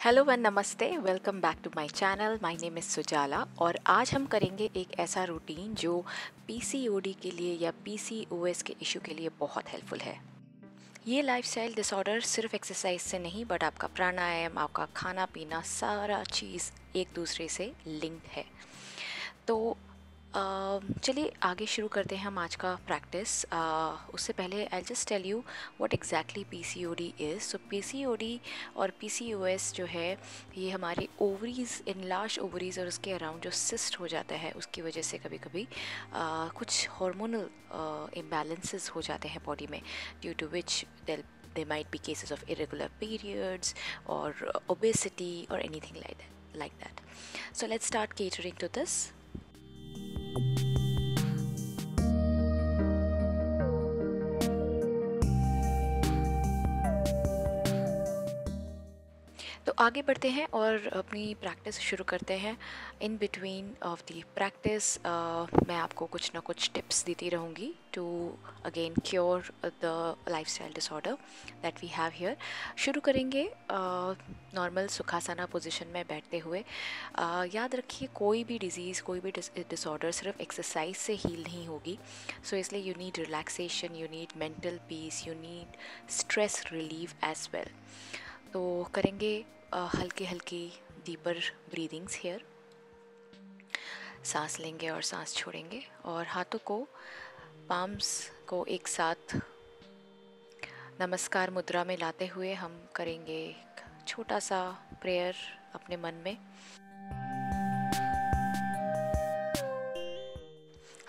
Hello and नमस्ते, welcome back to my channel. My name is Sujala और आज हम करेंगे एक ऐसा रूटीन जो पीसीओडी के लिए या पीसीओएस के इशू के लिए बहुत हेल्पफुल है। ये लाइफस्टाइल डिसऑर्डर सिर्फ एक्सरसाइज से नहीं बट आपका प्राणायाम, आपका खाना पीना, सारा चीज़ एक दूसरे से लिंक्ड है। तो चलिए आगे शुरू करते हैं हम आज का प्रैक्टिस। उससे पहले I just tell you what exactly PCOD is. So PCOD और पीसीओएस जो है ये हमारे ओवरीज, इनलार्ज ओवरीज और उसके अराउंड जो सिस्ट हो जाता है उसकी वजह से कभी कभी कुछ हार्मोनल इम्बैलेंसेस हो जाते हैं बॉडी में, due to which there might be cases of irregular periods or obesity or anything like that. So let's start catering to this. तो आगे बढ़ते हैं और अपनी प्रैक्टिस शुरू करते हैं। In between of the practice मैं आपको कुछ ना कुछ टिप्स देती रहूँगी to again cure the lifestyle disorder that we have here. शुरू करेंगे नॉर्मल सुखासना पोजीशन में बैठते हुए। याद रखिए कोई भी डिजीज़, कोई भी डिसऑर्डर सिर्फ एक्सरसाइज से हील नहीं होगी। सो इसलिए you need relaxation, you need mental peace, you need stress relieve as well. तो करेंगे हल्की हल्की डीपर ब्रीदिंग्स हेयर। सांस लेंगे और सांस छोड़ेंगे और हाथों को, पाम्स को एक साथ नमस्कार मुद्रा में लाते हुए हम करेंगे एक छोटा सा प्रेयर अपने मन में।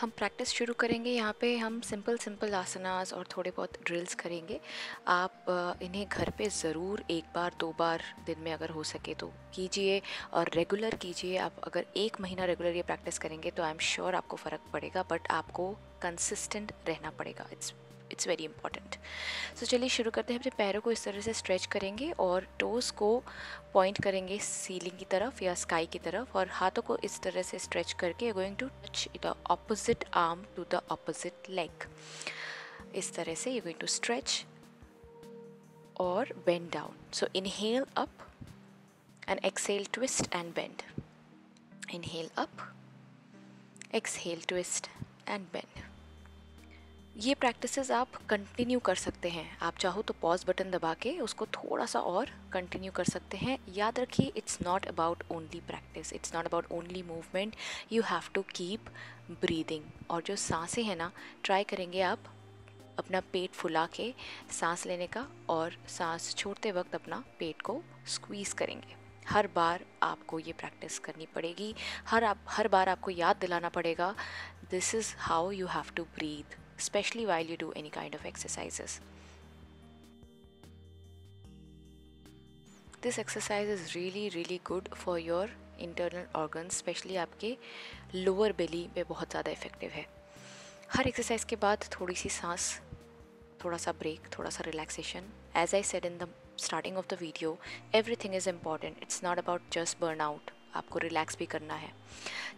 हम प्रैक्टिस शुरू करेंगे। यहाँ पे हम सिंपल आसनास और थोड़े बहुत ड्रिल्स करेंगे। आप इन्हें घर पे ज़रूर एक बार दो बार दिन में अगर हो सके तो कीजिए और रेगुलर कीजिए। आप अगर 1 महीना रेगुलर ये प्रैक्टिस करेंगे तो आई एम श्योर आपको फ़र्क पड़ेगा, बट आपको कंसिस्टेंट रहना पड़ेगा। It's very important. सो चलिए शुरू करते हैं। अपने पैरों को इस तरह से स्ट्रेच करेंगे और टोज़ को पॉइंट करेंगे सीलिंग की तरफ या स्काई की तरफ, और हाथों को इस तरह से स्ट्रेच करके going to touch the opposite arm to the opposite leg. इस तरह से यू गोइंग टू स्ट्रेच और bend down. So inhale up and exhale, twist and bend. Inhale up, exhale, twist and bend. ये practices आप continue कर सकते हैं। आप चाहो तो पॉज बटन दबा के उसको थोड़ा सा और कंटिन्यू कर सकते हैं। याद रखिए it's not about only practice, it's not about only movement, you have to keep breathing. और जो सांसें हैं ना, ट्राई करेंगे आप अपना पेट फुला के सांस लेने का, और सांस छोड़ते वक्त अपना पेट को स्क्वीज़ करेंगे। हर बार आपको ये प्रैक्टिस करनी पड़ेगी। हर बार आपको याद दिलाना पड़ेगा this is how you have to breathe, especially while you do any kind of exercises. This exercise is really good for your internal organs, especially आपके lower belly पे बहुत ज़्यादा इफ़ेक्टिव है। हर एक्सरसाइज के बाद थोड़ी सी सांस, थोड़ा सा ब्रेक, थोड़ा सा relaxation. As I said in the starting of the video, everything is important, it's not about just burn out, आपको रिलैक्स भी करना है।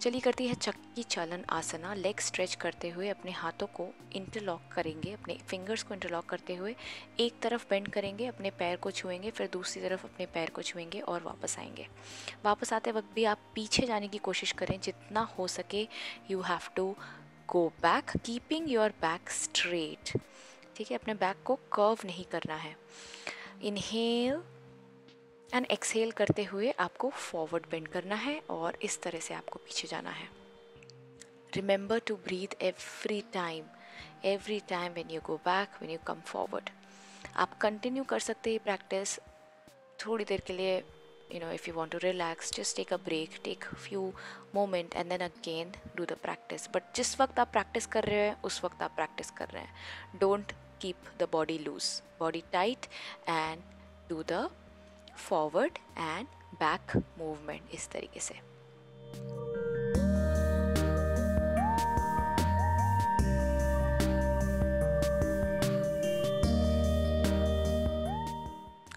चलिए करती है चक्की चालन आसना। लेग स्ट्रेच करते हुए अपने हाथों को इंटरलॉक करेंगे, अपने फिंगर्स को इंटरलॉक करते हुए एक तरफ बेंड करेंगे, अपने पैर को छुएंगे, फिर दूसरी तरफ अपने पैर को छुएंगे और वापस आएंगे। वापस आते वक्त भी आप पीछे जाने की कोशिश करें जितना हो सके। You have to go back keeping your back straight. ठीक है, अपने बैक को कर्व नहीं करना है। इनहेल एंड एक्सहेल करते हुए आपको फॉरवर्ड बेंड करना है और इस तरह से आपको पीछे जाना है। Remember to breathe every time when you go back, when you come forward. आप कंटिन्यू कर सकते हैं प्रैक्टिस थोड़ी देर के लिए। you know, if you want to relax, just take a break, take a few moment and then again do the practice. but जिस वक्त आप प्रैक्टिस कर रहे हैं उस वक्त आप प्रैक्टिस कर रहे हैं। don't keep the body loose, body tight and do the forward and back movement इस तरीके से।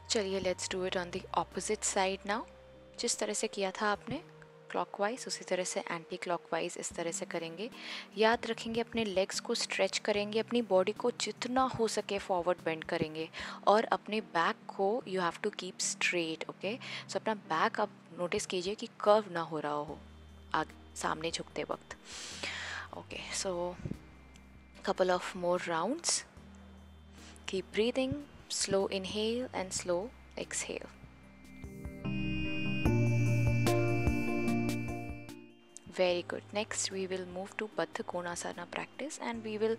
चलिए let's do it on the opposite side now. जिस तरह से किया था आपने क्लॉकवाइज, उसी तरह से एंटी क्लॉकवाइज इस तरह से करेंगे। याद रखेंगे अपने लेग्स को स्ट्रेच करेंगे, अपनी बॉडी को जितना हो सके फॉरवर्ड बेंड करेंगे और अपने बैक को you have to keep straight. Okay, so अपना बैक आप नोटिस कीजिए कि कर्व ना हो रहा हो आगे सामने झुकते वक्त। Okay, so couple of more rounds. Keep breathing, slow inhale and slow exhale. Very good. Next we will move to Baddha Konasana practice and we will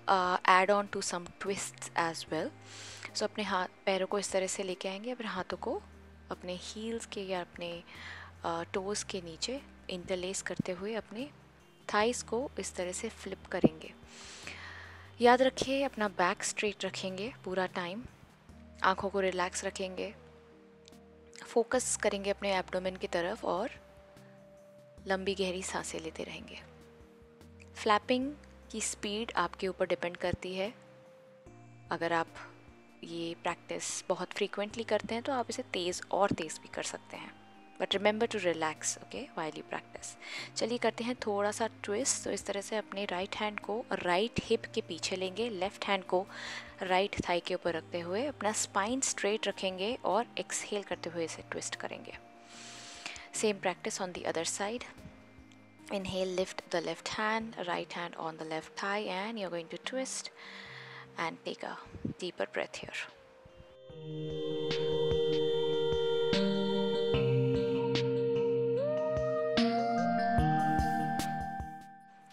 add on to some twists as well. So अपने हाथ पैरों को इस तरह से लेके आएंगे, अपने हाथों को अपने हील्स के या अपने टोज़ के नीचे इंटरलेस करते हुए अपने थाइस को इस तरह से फ्लिप करेंगे। याद रखिए अपना बैक स्ट्रेट रखेंगे पूरा टाइम, आँखों को रिलैक्स रखेंगे, फोकस करेंगे अपने एब्डोमेन की तरफ और लंबी गहरी सांसें लेते रहेंगे। फ्लैपिंग की स्पीड आपके ऊपर डिपेंड करती है। अगर आप ये प्रैक्टिस बहुत फ्रीक्वेंटली करते हैं तो आप इसे तेज़ और तेज़ भी कर सकते हैं, but remember to relax okay while you practice. चलिए करते हैं थोड़ा सा ट्विस्ट। तो इस तरह से अपने राइट हैंड को राइट हिप के पीछे लेंगे, लेफ्ट हैंड को राइट थाई के ऊपर रखते हुए अपना स्पाइन स्ट्रेट रखेंगे और एक्सहेल करते हुए इसे ट्विस्ट करेंगे। Same practice on the other side. Inhale, lift the left hand, right hand on the left thigh, and you're going to twist and take a deeper breath here.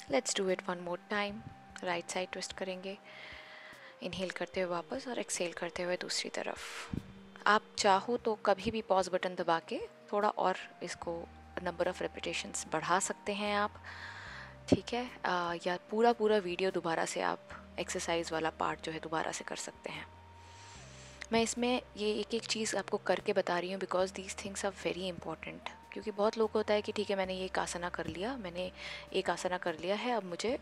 Let's do it one more time. Right side twist करेंगे, inhale करते हुए वापस और exhale करते हुए दूसरी तरफ। आप चाहो तो कभी भी पॉज बटन दबा के थोड़ा और इसको नंबर ऑफ़ रेपिटेशंस बढ़ा सकते हैं आप, ठीक है, या पूरा वीडियो दोबारा से आप एक्सरसाइज वाला पार्ट जो है दोबारा से कर सकते हैं। मैं इसमें ये एक चीज़ आपको करके बता रही हूँ because these things are very important. क्योंकि बहुत लोग होता है कि ठीक है मैंने ये एक आसना कर लिया, मैंने एक आसना कर लिया है, अब मुझे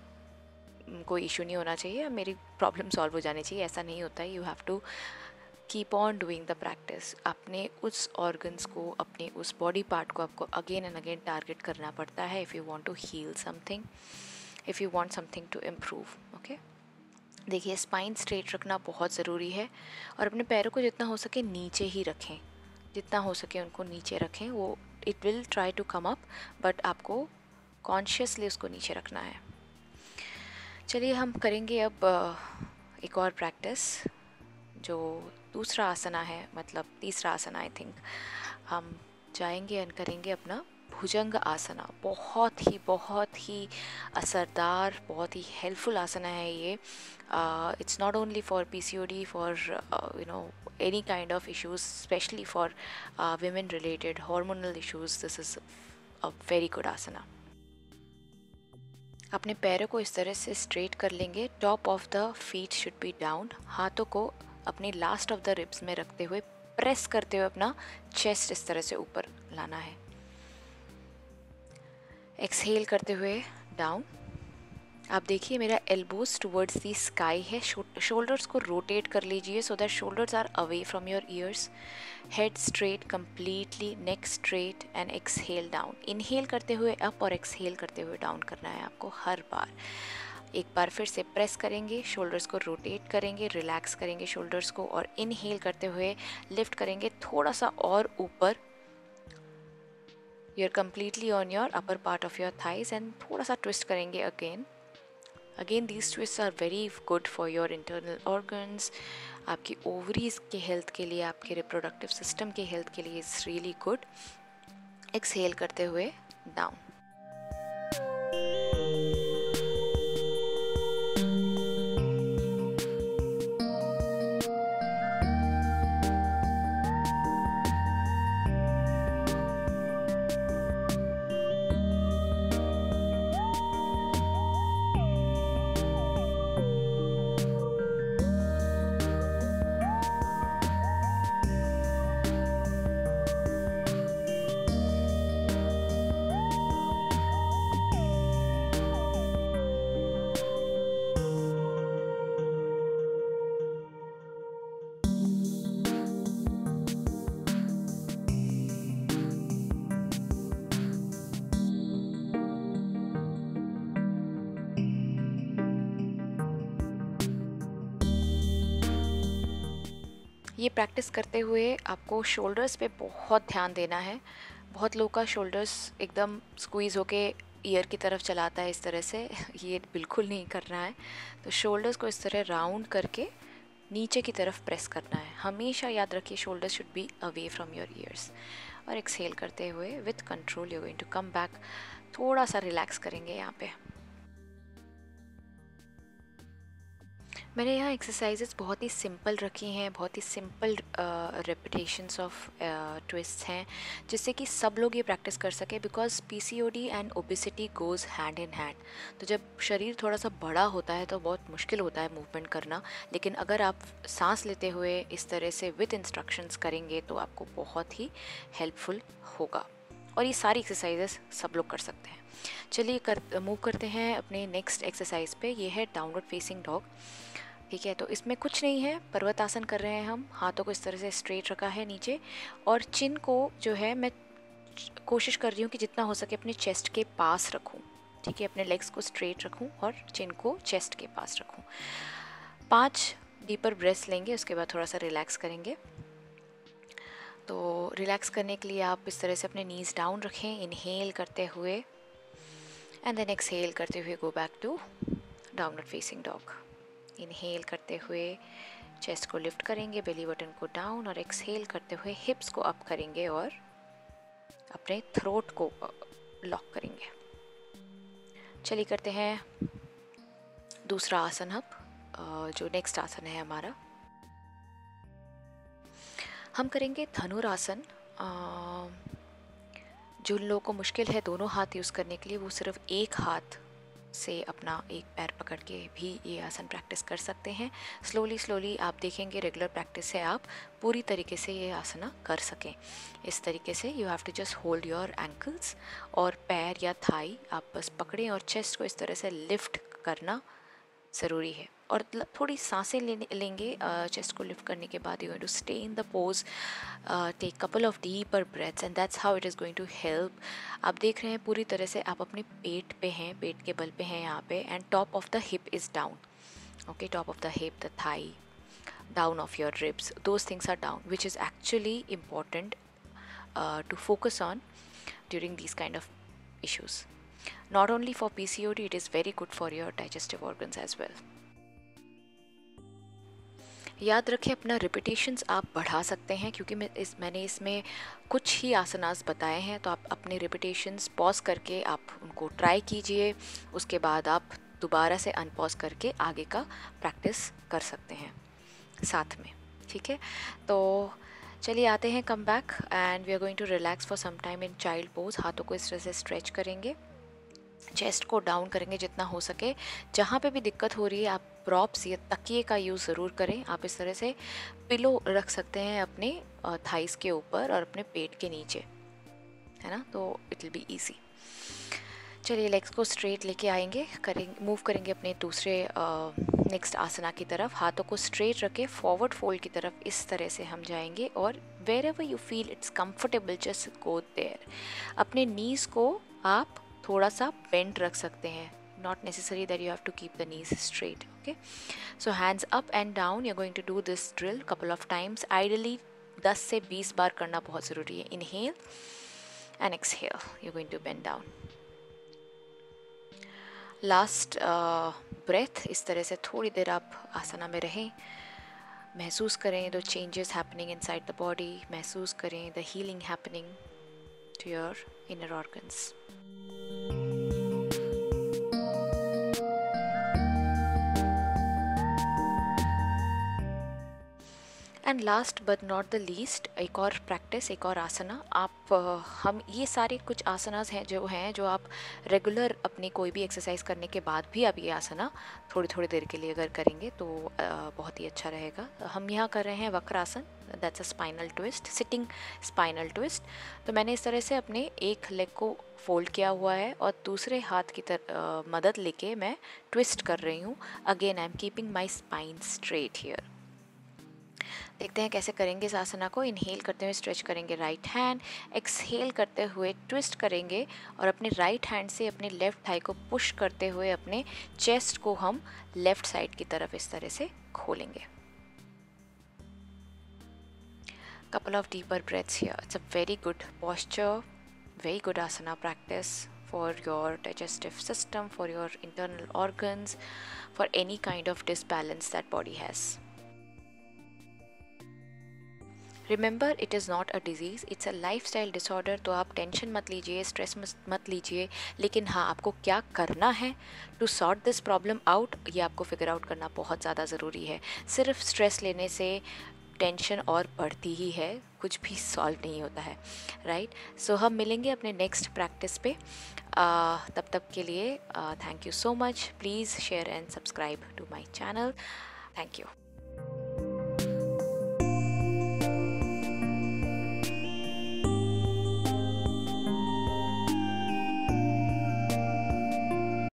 कोई इशू नहीं होना चाहिए, अब मेरी प्रॉब्लम सॉल्व हो जानी चाहिए। ऐसा नहीं होता है। You have to keep on doing the practice. अपने उस ऑर्गन्स को, अपने उस बॉडी पार्ट को आपको अगेन एंड अगेन टारगेट करना पड़ता है if you want to heal something, if you want something to improve. Okay, देखिए स्पाइन स्ट्रेट रखना बहुत ज़रूरी है और अपने पैरों को जितना हो सके नीचे ही रखें, जितना हो सके उनको नीचे रखें। वो it will try to come up but आपको कॉन्शियसली उसको नीचे रखना है। चलिए हम करेंगे अब एक और प्रैक्टिस जो दूसरा आसना है, मतलब तीसरा आसना आई थिंक। हम जाएंगे एंड करेंगे अपना भुजंग आसना। बहुत ही असरदार, बहुत ही हेल्पफुल आसना है ये। It's not only for PCOD, for any kind of issues, especially for women related hormonal issues. This is a very good asana. अपने पैरों को इस तरह से स्ट्रेट कर लेंगे, top of the feet should be down. हाथों को अपनी लास्ट ऑफ द रिब्स में रखते हुए प्रेस करते हुए अपना चेस्ट इस तरह से ऊपर लाना है। एक्सहेल करते हुए डाउन। आप देखिए मेरा एल्बोज टुवर्ड्स दी स्काई है। शोल्डर्स को रोटेट कर लीजिए so that shoulders are away from your ears. Head straight completely, neck straight and exhale down. Inhale करते हुए अप और एक्सहेल करते हुए डाउन करना है आपको हर बार। एक बार फिर से प्रेस करेंगे, शोल्डर्स को रोटेट करेंगे, रिलैक्स करेंगे शोल्डर्स को और इनहेल करते हुए लिफ्ट करेंगे थोड़ा सा और ऊपर। You are completely on your upper part of your thighs and थोड़ा सा ट्विस्ट करेंगे again. These twists are very good for your internal organs. आपकी ओवरीज के हेल्थ के लिए, आपके रिप्रोडक्टिव सिस्टम के हेल्थ के लिए इट्स रियली गुड। एक्सहेल करते हुए डाउन। ये प्रैक्टिस करते हुए आपको शोल्डर्स पे बहुत ध्यान देना है। बहुत लोगों का शोल्डर्स एकदम स्क्वीज़ होके ईयर की तरफ चलाता है इस तरह से ये बिल्कुल नहीं करना है। तो शोल्डर्स को इस तरह राउंड करके नीचे की तरफ प्रेस करना है। हमेशा याद रखिए shoulders should be away from your ears. और एक्सहेल करते हुए with control you going to come back, थोड़ा सा रिलैक्स करेंगे यहाँ पे। मैंने यहाँ एक्सरसाइजेस बहुत ही सिंपल रखी हैं, बहुत ही सिंपल रेपिटेशंस ऑफ ट्विस्ट हैं, जिससे कि सब लोग ये प्रैक्टिस कर सके, because PCOD and obesity goes hand in hand. तो जब शरीर थोड़ा सा बड़ा होता है तो बहुत मुश्किल होता है मूवमेंट करना, लेकिन अगर आप सांस लेते हुए इस तरह से विद इंस्ट्रक्शंस करेंगे तो आपको बहुत ही हेल्पफुल होगा। और ये सारी एक्सरसाइजेस सब लोग कर सकते हैं। चलिए मूव करते हैं अपने नेक्स्ट एक्सरसाइज पे। ये है डाउनवर्ड फेसिंग डॉग। ठीक है, तो इसमें कुछ नहीं है, पर्वत आसन कर रहे हैं हम। हाथों को इस तरह से स्ट्रेट रखा है नीचे, और चिन को जो है मैं कोशिश कर रही हूँ कि जितना हो सके अपने चेस्ट के पास रखूँ। ठीक है, अपने लेग्स को स्ट्रेट रखूँ और चिन को चेस्ट के पास रखूँ। 5 डीपर ब्रेथ्स लेंगे, उसके बाद थोड़ा सा रिलैक्स करेंगे। तो रिलैक्स करने के लिए आप इस तरह से अपने नीज डाउन रखें, इनहेल करते हुए, एंड देन एक्सहेल करते हुए go back to downward facing dog. Inhale करते हुए चेस्ट को लिफ्ट करेंगे, बेली बटन को डाउन, और एक्सहेल करते हुए हिप्स को अप करेंगे और अपने थ्रोट को लॉक करेंगे। चलिए करते हैं दूसरा आसन अब, जो नेक्स्ट आसन है हमारा। हम करेंगे धनुरासन। जिन लोगों को मुश्किल है दोनों हाथ यूज़ करने के लिए, वो सिर्फ एक हाथ से अपना एक पैर पकड़ के भी ये आसन प्रैक्टिस कर सकते हैं। स्लोली आप देखेंगे रेगुलर प्रैक्टिस से आप पूरी तरीके से ये आसना कर सकें। इस तरीके से you have to just hold your ankles, और पैर या थाई आप बस पकड़ें और चेस्ट को इस तरह से लिफ्ट करना ज़रूरी है। और थोड़ी सांसें लेंगे चेस्ट को लिफ्ट करने के बाद। You going to stay in the pose, take couple of deeper breaths, and that's how it is going to help. आप देख रहे हैं पूरी तरह से आप अपने पेट पे हैं, पेट के बल पे हैं यहाँ पे, and top of the hip is down. Okay, top of the hip, the thigh, down of your ribs, those things are down, which is actually important to focus on during these kind of issues. Not only for PCOD, it is very good for your digestive organs as well. याद रखें अपना repetitions आप बढ़ा सकते हैं, क्योंकि मैंने इसमें कुछ ही आसनास बताए हैं, तो आप अपने रिपीटेशंस पॉज करके आप उनको ट्राई कीजिए। उसके बाद आप दोबारा से अनपॉज करके आगे का प्रैक्टिस कर सकते हैं साथ में। ठीक है, तो चलिए आते हैं come back, and we are going to relax for some time in child pose. हाथों को इस तरह से स्ट्रेच करेंगे, चेस्ट को डाउन करेंगे जितना हो सके। जहाँ पे भी दिक्कत हो रही है आप प्रॉप्स या तकिए का यूज़ ज़रूर करें। आप इस तरह से पिलो रख सकते हैं अपने थाइस के ऊपर और अपने पेट के नीचे, है ना, तो इट विल बी ईजी। चलिए लेग्स को स्ट्रेट लेके आएंगे, मूव करेंगे अपने दूसरे नेक्स्ट आसना की तरफ। हाथों को स्ट्रेट रखे, फॉरवर्ड फोल्ड की तरफ इस तरह से हम जाएंगे, और wherever you feel it's comfortable just go there. अपने नीज़ को आप थोड़ा सा बेंड रख सकते हैं, not necessary that you have to keep the knees straight. Okay, so hands up and down. You're going to do this drill couple of times. Ideally 10 से 20 बार करना बहुत ज़रूरी है। Inhale and exhale. You're going to bend down. Last breath, इस तरह से थोड़ी देर आप आसना में रहें, महसूस करें the changes happening inside the body, महसूस करें the healing happening to your inner organs. And last but not the least, एक और प्रैक्टिस, एक और आसना। आप हम ये सारे कुछ आसनास हैं जो आप रेगुलर अपनी कोई भी एक्सरसाइज करने के बाद भी आप ये आसना थोड़ी थोड़ी देर के लिए अगर करेंगे तो बहुत ही अच्छा रहेगा। हम यहाँ कर रहे हैं Vakrasana, that's a spinal twist, sitting spinal twist. तो मैंने इस तरह से अपने एक लेग को फोल्ड किया हुआ है और दूसरे हाथ की मदद लेके मैं ट्विस्ट कर रही हूँ। Again I am keeping my spine straight here. देखते हैं कैसे करेंगे इस आसना को। इनहेल करते हुए स्ट्रेच करेंगे राइट हैंड, एक्सहेल करते हुए ट्विस्ट करेंगे और अपने राइट हैंड से अपने लेफ्ट थाई को पुश करते हुए अपने चेस्ट को हम लेफ्ट साइड की तरफ इस तरह से खोलेंगे। Couple of deeper breaths here. It's a very good posture, very good asana practice for your digestive system, for your internal organs, for any kind of disbalance that body has. Remember it is not a disease, it's a life style disorder. तो आप tension मत लीजिए, stress मत लीजिए, लेकिन हाँ, आपको क्या करना है to sort this problem out, ये आपको फिगर आउट करना बहुत ज़्यादा ज़रूरी है. सिर्फ स्ट्रेस लेने से टेंशन और बढ़ती ही है, कुछ भी सॉल्व नहीं होता है, राइट. सो हम मिलेंगे अपने नेक्स्ट प्रैक्टिस पे. तब तक के लिए thank you so much. Please share and subscribe to my channel. Thank you.